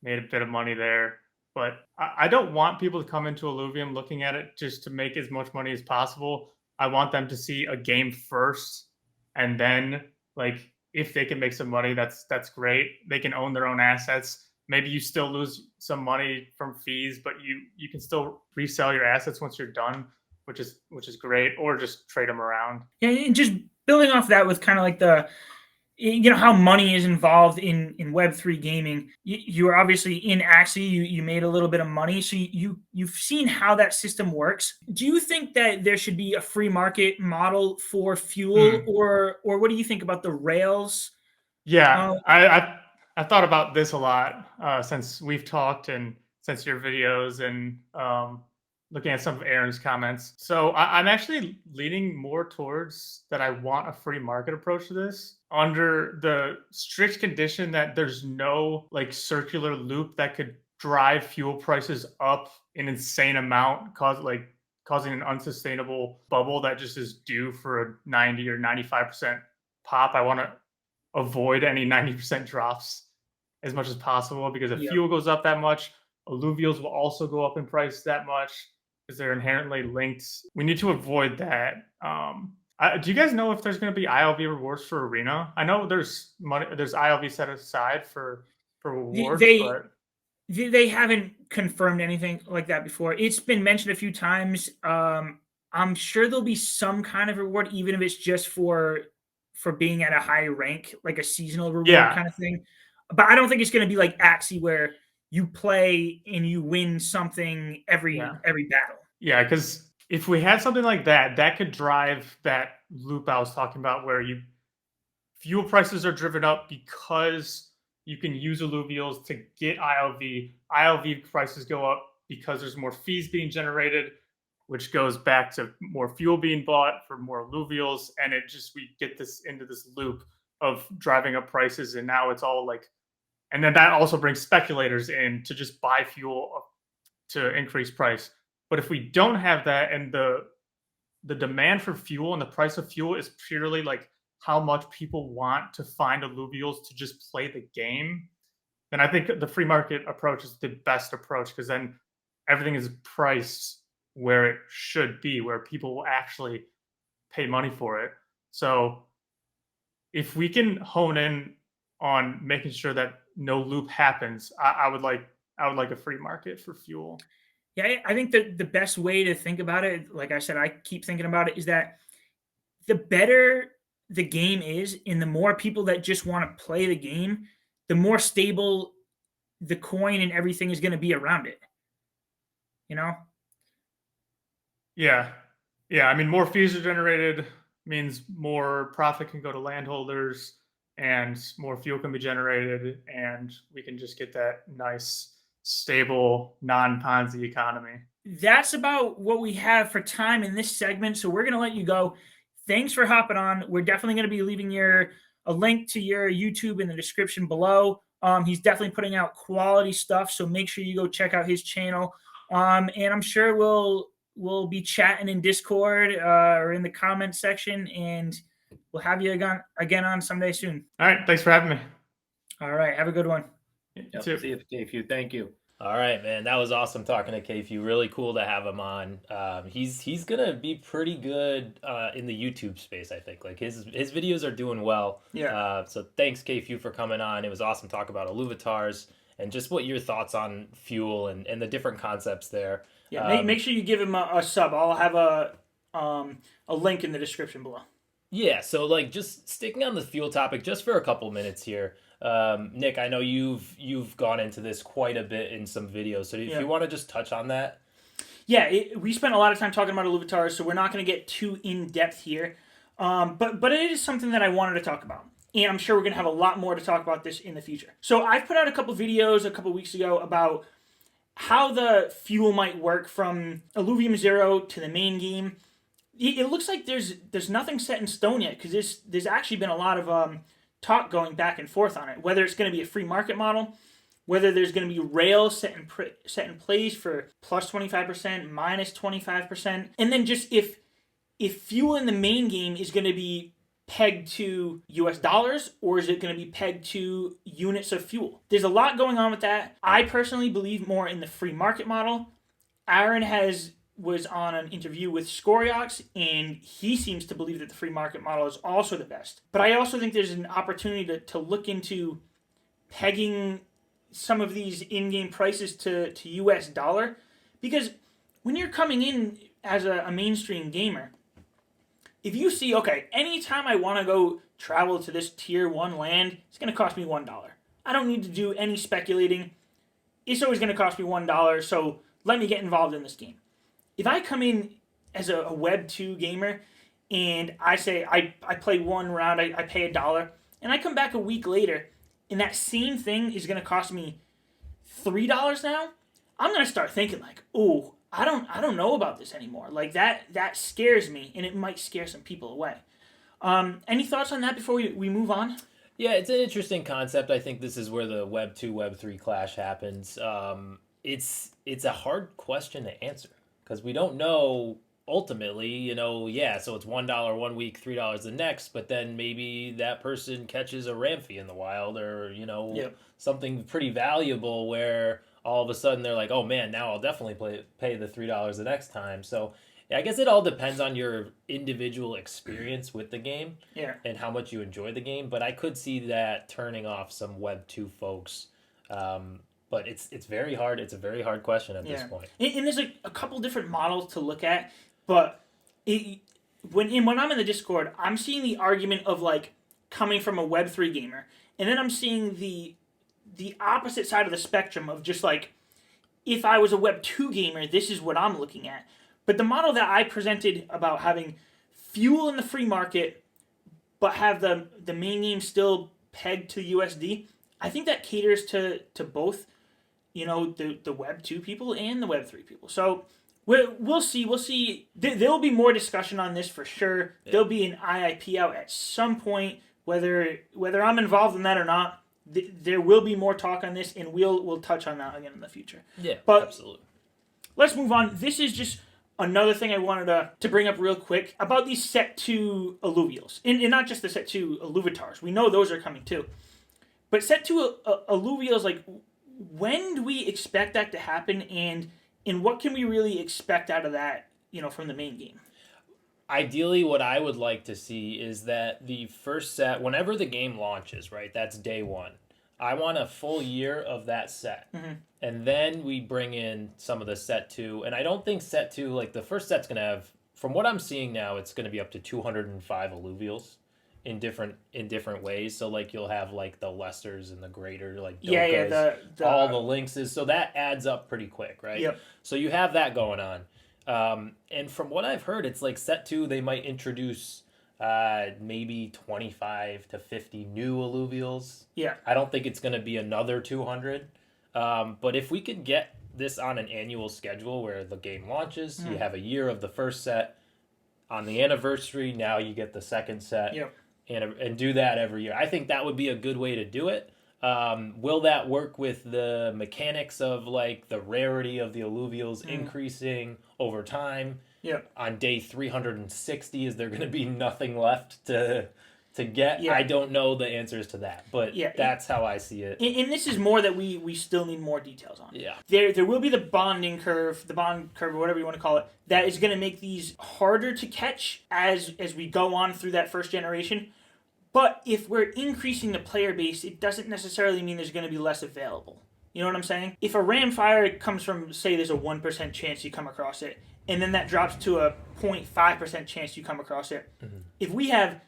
Made a bit of money there. But I don't want people to come into Illuvium looking at it just to make as much money as possible. I want them to see a game first, and then like if they can make some money, that's great. They can own their own assets. Maybe you still lose some money from fees, but you can still resell your assets once you're done, which is great, or just trade them around. Yeah, and just building off that with kind of like the, how money is involved in Web3 gaming. You are obviously in Axie. You made a little bit of money, so you've seen how that system works. Do you think that there should be a free market model for Fuel, or what do you think about the rails? Yeah, I thought about this a lot since we've talked and since your videos and looking at some of Aaron's comments. So I'm actually leaning more towards that I want a free market approach to this, under the strict condition that there's no like circular loop that could drive fuel prices up an insane amount, causing an unsustainable bubble that just is due for a 90 or 95% pop. I want to avoid any 90% drops as much as possible, because if fuel goes up that much, alluvials will also go up in price that much because they're inherently linked. We need to avoid that. Do you guys know if there's going to be ILV rewards for Arena? I know there's money, there's ILV set aside for rewards, but they haven't confirmed anything like that before. It's been mentioned a few times. I'm sure there'll be some kind of reward, even if it's just for being at a high rank, like a seasonal reward kind of thing. But I don't think it's going to be like Axie where you play and you win something every battle. Yeah, because if we had something like that, that could drive that loop I was talking about, where fuel prices are driven up because you can use alluvials to get ILV. ILV prices go up because there's more fees being generated, which goes back to more fuel being bought for more alluvials, and we get this into this loop of driving up prices, and now it's all like, and then that also brings speculators in to just buy fuel to increase price. But if we don't have that, and the demand for fuel and the price of fuel is purely like how much people want to find alluvials to just play the game, then I think the free market approach is the best approach, because then everything is priced where it should be, where people will actually pay money for it. So if we can hone in on making sure that no loop happens, I would like a free market for fuel. Yeah, I think that the best way to think about it, like I said, I keep thinking about it, is that the better the game is and the more people that just want to play the game, the more stable the coin and everything is going to be around it. Yeah. I mean, more fees are generated means more profit can go to landholders, and more fuel can be generated, and we can just get that nice, stable, non-Ponzi economy. That's about what we have for time in this segment, so we're going to let you go. Thanks for hopping on. We're definitely going to be leaving a link to your YouTube in the description below. He's definitely putting out quality stuff, so make sure you go check out his channel. And I'm sure we'll be chatting in Discord or in the comment section, and we'll have you again on someday soon. All right. Thanks for having me. All right. Have a good one. See you, Kfue. Thank you. All right, man. That was awesome talking to Kfue. Really cool to have him on. He's gonna be pretty good in the YouTube space, I think. Like his videos are doing well. Yeah. So thanks, Kfue, for coming on. It was awesome talking about Illuvitars and just what your thoughts on fuel and the different concepts there. Yeah. Make sure you give him a sub. I'll have a link in the description below. Yeah. So like just sticking on the fuel topic just for a couple minutes here. Nick, I know you've gone into this quite a bit in some videos, so if you want to just touch on that. Yeah, we spent a lot of time talking about Illuvitars, so we're not going to get too in-depth here, but it is something that I wanted to talk about, and I'm sure we're going to have a lot more to talk about this in the future. So I've put out a couple videos a couple weeks ago about how the fuel might work from Illuvium 0 to the main game. it looks like there's nothing set in stone yet, because there's actually been a lot of talk going back and forth on it. Whether it's going to be a free market model, whether there's going to be rails set in place for plus 25%, minus 25%, and then just if fuel in the main game is going to be pegged to US dollars, or is it going to be pegged to units of fuel? There's a lot going on with that. I personally believe more in the free market model. Aaron was on an interview with Scoriox, and he seems to believe that the free market model is also the best. But I also think there's an opportunity to look into pegging some of these in-game prices to US dollar, because when you're coming in as a mainstream gamer, if you see, okay, anytime I want to go travel to this tier 1 land, it's going to cost me $1. I don't need to do any speculating. It's always going to cost me $1, so let me get involved in this game. If I come in as a Web 2 gamer and I say I play one round, I pay $1, and I come back a week later and that same thing is going to cost me $3 now, I'm going to start thinking like, oh, I don't know about this anymore. Like that scares me, and it might scare some people away. Any thoughts on that before we move on? Yeah, it's an interesting concept. I think this is where the Web 2, Web 3 clash happens. It's a hard question to answer because we don't know ultimately, so it's $1 one week, $3 the next, but then maybe that person catches a Ramphie in the wild or, something pretty valuable where all of a sudden they're like, oh man, now I'll definitely pay the $3 the next time. So I guess it all depends on your individual experience with the game and how much you enjoy the game. But I could see that turning off some Web 2 folks. But it's very hard. It's a very hard question at this point. And there's a couple different models to look at. But when I'm in the Discord, I'm seeing the argument of like coming from a Web 3 gamer. And then I'm seeing the opposite side of the spectrum of just like, if I was a Web 2 gamer, this is what I'm looking at. But the model that I presented about having fuel in the free market, but have the main game still pegged to USD, I think that caters to both, the Web 2 people and the Web 3 people. So we'll see. We'll see. There'll be more discussion on this for sure. Yeah. There'll be an IIP out at some point, whether I'm involved in that or not. There will be more talk on this, and we'll touch on that again in the future. Yeah, but absolutely. Let's move on. This is just another thing I wanted to bring up real quick about these set 2 alluvials. And not just the set 2 Illuvitars. We know those are coming too. But set 2 alluvials, like, when do we expect that to happen, and what can we really expect out of that, from the main game? Ideally, what I would like to see is that the first set, whenever the game launches, right, that's day 1. I want a full year of that set. Mm-hmm. And then we bring in some of the set 2. And I don't think set 2, like the first set's going to have, from what I'm seeing now, it's going to be up to 205 alluvials in different ways. So like you'll have like the lessers and the greater, like Dokas, all the lynxes. So that adds up pretty quick, right? Yep. So you have that going on. And from what I've heard, it's like set 2, they might introduce maybe 25 to 50 new alluvials. Yeah. I don't think it's going to be another 200. But if we could get this on an annual schedule where the game launches, you have a year of the first set. On the anniversary, now you get the second set. Yep. And do that every year. I think that would be a good way to do it. Will that work with the mechanics of like the rarity of the alluvials increasing over time? Yeah. On day 360, is there going to be nothing left to get? Yeah. I don't know the answers to that, but that's how I see it. And this is more that we still need more details on. Yeah. There will be the bond curve, or whatever you want to call it, that is going to make these harder to catch as we go on through that first generation. But if we're increasing the player base, it doesn't necessarily mean there's going to be less available. You know what I'm saying? If a Ramfire comes from, say, there's a 1% chance you come across it, and then that drops to a 0.5% chance you come across it. Mm-hmm. If we have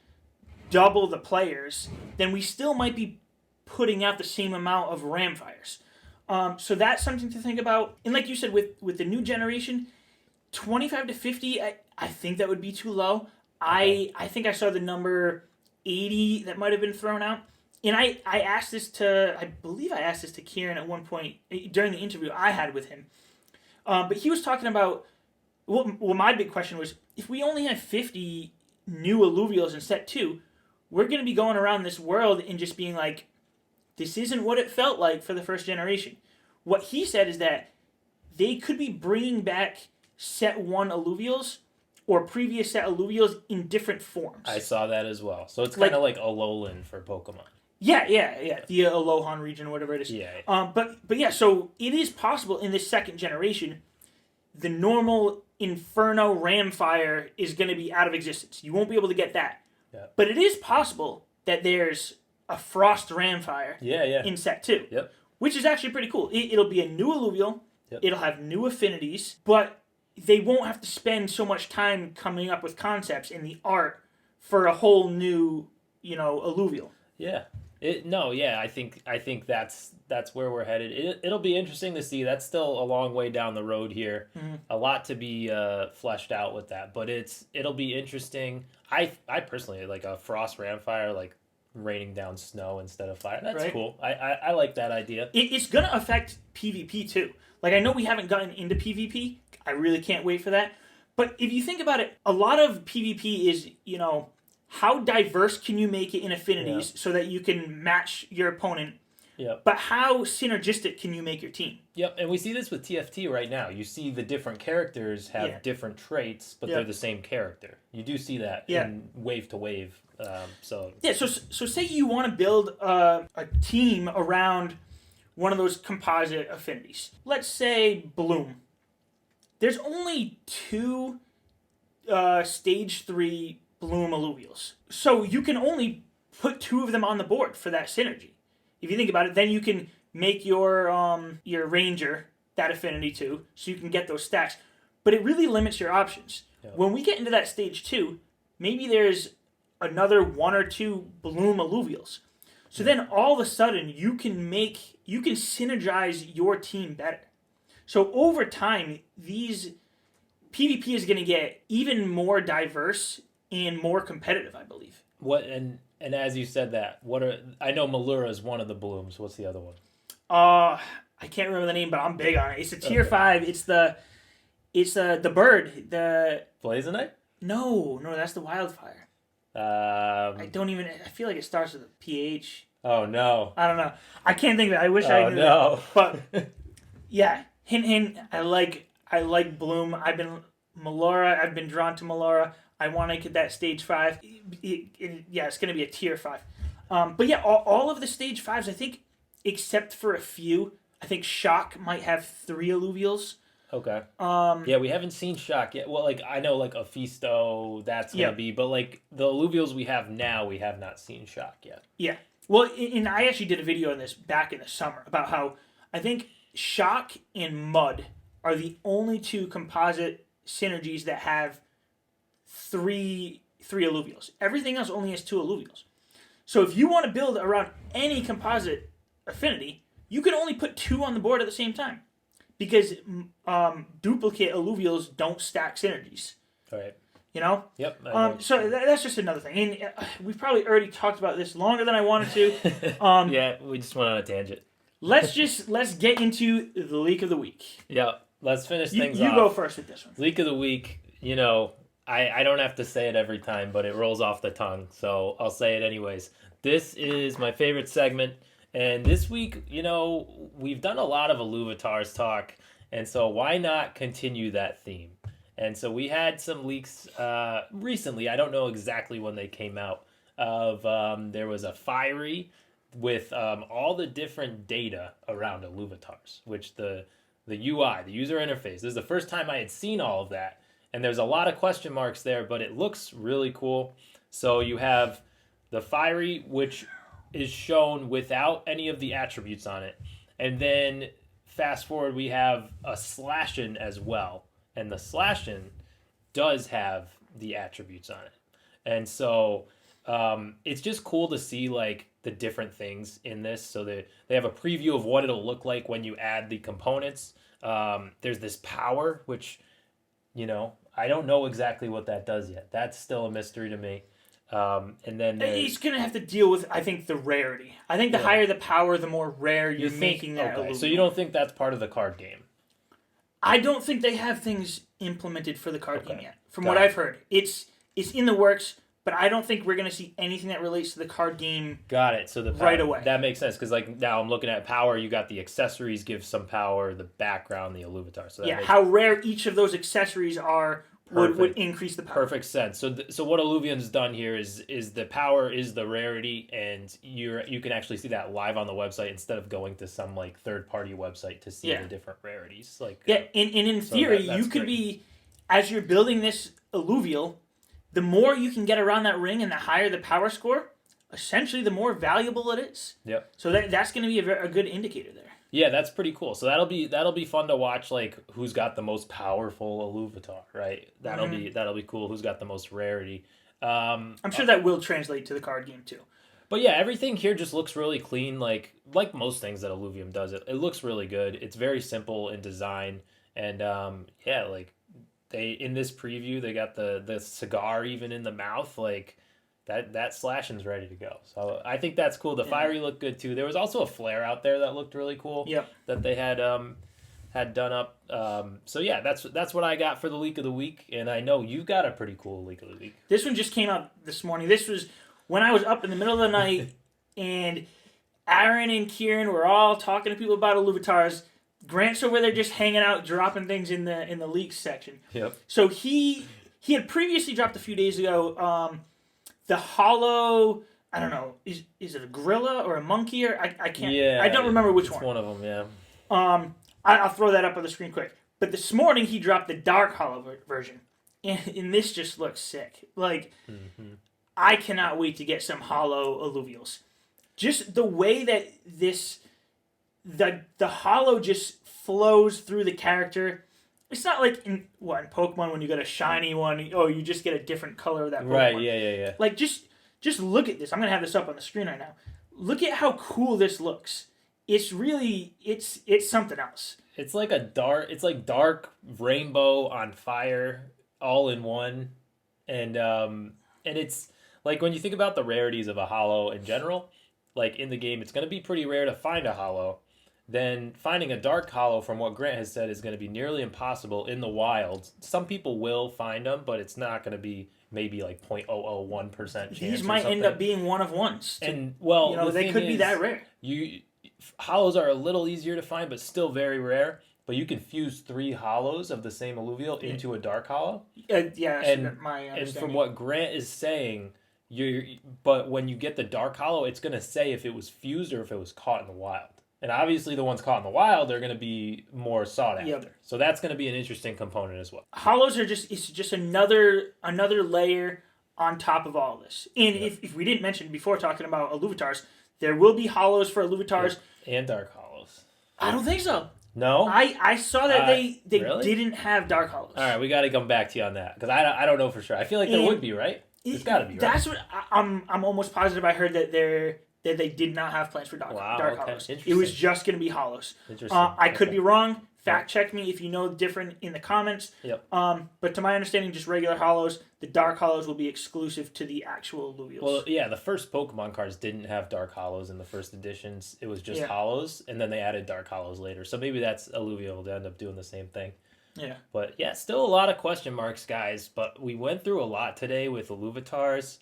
double the players, then we still might be putting out the same amount of Ramfires. So that's something to think about. And like you said, with the new generation, 25 to 50, I think that would be too low. Okay. I think I saw the number 80 that might have been thrown out. And I believe I asked this to Kieran at one point during the interview I had with him. But he was talking about, well, my big question was, if we only have 50 new Illuvials in set 2, we're going to be going around this world and just being like, this isn't what it felt like for the first generation. What he said is that they could be bringing back set 1 Illuvials or previous set Illuvials in different forms. I saw that as well. So it's kind of like Alolan for Pokemon. Yeah. The Alohan region, whatever it is. Yeah. But yeah, so it is possible in this second generation, the normal Inferno Ramfire is going to be out of existence. You won't be able to get that. Yeah. But it is possible that there's a Frost Ramfire in set 2. Yep. Which is actually pretty cool. It'll be a new Illuvial. Yep. It'll have new affinities, but they won't have to spend so much time coming up with concepts in the art for a whole new, Illuvial. Yeah. I think that's where we're headed. It'll be interesting to see. That's still a long way down the road here. Mm-hmm. A lot to be fleshed out with that, but it'll be interesting. I personally like a Frost Ramfire, like raining down snow instead of fire. That's cool. I like that idea. It's gonna affect PvP too. Like, I know we haven't gotten into PvP. I really can't wait for that. But if you think about it, a lot of PvP is, how diverse can you make it in affinities so that you can match your opponent? Yep. But how synergistic can you make your team? Yep, and we see this with TFT right now. You see the different characters have different traits, but they're the same character. You do see that in wave to wave. So say you want to build a team around one of those composite affinities. Let's say Bloom. There's only 2 stage 3 Bloom Illuvials. So you can only put 2 of them on the board for that synergy. If you think about it, then you can make your Ranger that affinity too, so you can get those stacks. But it really limits your options. Yeah. When we get into that stage 2, maybe there's another 1 or 2 Bloom Illuvials. So then all of a sudden you can synergize your team better. So over time, these PvP is going to get even more diverse and more competitive, I believe. And as you said that, I know Malura is one of the Blooms. What's the other one? I can't remember the name, but I'm big on it. It's a tier 5. It's the bird. The Blazonite? No, that's the Wildfire. I feel like it starts with a PH. Oh no. I don't know. I can't think of it. I wish I knew. No. But yeah, hint. I like Bloom. I've been drawn to Melora. I want to get that stage 5. It's going to be a tier 5. But yeah, all of the stage 5s, I think, except for a few, I think Shock might have 3 Illuvials. Okay. We haven't seen Shock yet. Well, I know a Fisto, that's going to be, but the Illuvials we have now, we have not seen Shock yet. Yeah. Well, and I actually did a video on this back in the summer about how I think Shock and Mud are the only 2 composite synergies that have 3 Illuvials. Everything else only has 2 Illuvials. So if you want to build around any composite affinity, you can only put 2 on the board at the same time. Because duplicate Illuvials don't stack synergies. All right. Yep. So that's just another thing. And we've probably already talked about this longer than I wanted to. Yeah, we just went on a tangent. Let's get into the leak of the week. Yeah, let's finish things off. You go first with this one. Leak of the week, I don't have to say it every time, but it rolls off the tongue, so I'll say it anyways. This is my favorite segment, and this week, we've done a lot of Illuvitars talk, and so why not continue that theme? And so we had some leaks recently, I don't know exactly when they came out, of there was a Fiery with all the different data around Illuvitars, which the UI, the user interface, this is the first time I had seen all of that. And there's a lot of question marks there, but it looks really cool. So you have the Fiery, which is shown without any of the attributes on it. And then fast forward, we have a Slashin as well. And the Slashin does have the attributes on it. And so it's just cool to see the different things in this. So they have a preview of what it'll look like when you add the components. There's this power, which, I don't know exactly what that does yet. That's still a mystery to me. And then he's going to have to deal with, I think, the rarity. I think the higher the power, the more rare you're making that. Okay, so you don't think that's part of the card game? I don't think they have things implemented for the card game yet. From what I've heard, it's in the works, but I don't think we're going to see anything that relates to the card game. Got it. So right away. That makes sense because like now I'm looking at power. You got the accessories give some power, the background, the Illuvitar. So how rare each of those accessories are would increase the power. Perfect sense. So what Illuvium's done here is the power is the rarity, and you can actually see that live on the website instead of going to some like third party website to see the different rarities. Like in theory, you could be as you're building this Illuvial, the more you can get around that ring and the higher the power score, essentially the more valuable it is. Yep. So that's going to be a good indicator there. Yeah, that's pretty cool. So that'll be fun to watch. Like who's got the most powerful Illuvitar, right? That'll be cool. Who's got the most rarity? I'm sure that will translate to the card game too. But yeah, everything here just looks really clean. Like most things that Illuvium does, it looks really good. It's very simple in design, and like they in this preview they got the cigar even in the mouth like. That slashing's ready to go. So I think that's cool. The fiery looked good too. There was also a flare out there that looked really cool. Yep. That they had done up. So yeah, that's what I got for the leak of the week. And I know you've got a pretty cool leak of the week. This one just came out this morning. This was when I was up in the middle of the night and Aaron and Kieran were all talking to people about Illuvitars. Grant's over there just hanging out, dropping things in the leaks section. Yep. So he had previously dropped a few days ago the hollow, I don't know, is it a gorilla or a monkey? Or I can't, I don't remember which one. It's one of them, yeah. I'll throw that up on the screen quick. But this morning he dropped the dark hollow version. And this just looks sick. Like, I cannot wait to get some hollow Illuvials. Just the way that the hollow just flows through the character. It's not like in Pokemon when you get a shiny one, you just get a different color of that Pokemon. Right, yeah. Like just look at this. I'm gonna have this up on the screen right now. Look at how cool this looks. It's really it's something else. It's like dark rainbow on fire all in one. And it's like when you think about the rarities of a hollow in general, like in the game it's gonna be pretty rare to find a hollow. Then finding a dark hollow, from what Grant has said, is going to be nearly impossible in the wild. Some people will find them, but it's not going to be maybe like 0.001% chance. These might end up being one of ones. And they could be that rare. Hollows are a little easier to find, but still very rare. But you can fuse 3 hollows of the same Illuvial into a dark hollow. And my understanding. And from what Grant is saying, but when you get the dark hollow, it's going to say if it was fused or if it was caught in the wild. And obviously the ones caught in the wild are going to be more sought after. Yep. So that's going to be an interesting component as well. Hollows are just another layer on top of all this. And if we didn't mention before talking about Illuvitars, there will be hollows for Illuvitars. And dark hollows. I don't think so. No? I saw that they really? didn't have dark hollows. All right, we got to come back to you on that. Because I don't know for sure. I feel like there would be, right? There's got to be, right? That's what I'm almost positive I heard that they did not have plans for dark hollows. It was just going to be hollows. Interesting. I could be wrong. Fact check me if you know different in the comments. Yep. But to my understanding, just regular hollows. The dark hollows will be exclusive to the actual Illuvials. Well, yeah, the first Pokemon cards didn't have dark hollows in the first editions. It was just hollows, and then they added dark hollows later. So maybe that's Illuvium will end up doing the same thing. Yeah. But yeah, still a lot of question marks, guys. But we went through a lot today with Illuvitars,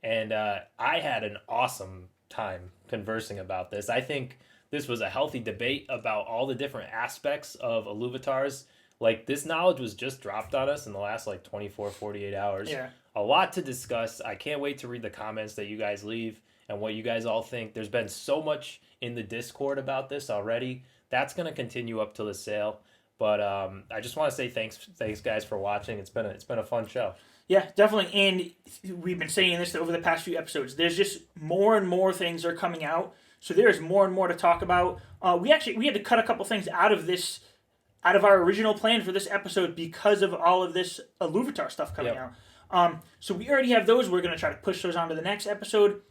and I had an awesome time conversing about this. I think this was a healthy debate about all the different aspects of Illuvitars. Like, this knowledge was just dropped on us in the last 24, 48 hours. Yeah. A lot to discuss. I can't wait to read the comments that you guys leave and what you guys all think. There's been so much in the Discord about this already. That's going to continue up till the sale. But I just want to say thanks guys for watching. It's been a fun show. Yeah, definitely. And we've been saying this over the past few episodes. There's just more and more things are coming out. So there's more and more to talk about. We had to cut a couple things out of our original plan for this episode because of all of this Illuvitar stuff coming out. So we already have those. We're going to try to push those onto the next episode.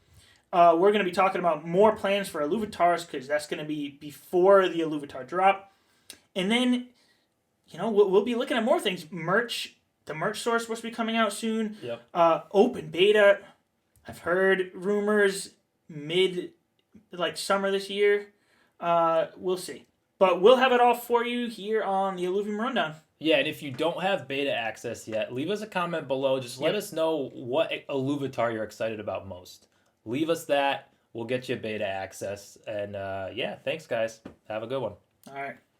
We're going to be talking about more plans for Illuvitars because that's going to be before the Illuvitar drop. And then, we'll be looking at more things. Merch. The merch store is supposed to be coming out soon. Yep. Open beta. I've heard rumors summer this year. We'll see. But we'll have it all for you here on the Illuvium Rundown. Yeah, and if you don't have beta access yet, leave us a comment below. Just let us know what Illuvitar you're excited about most. Leave us that. We'll get you beta access. And yeah, thanks, guys. Have a good one. All right.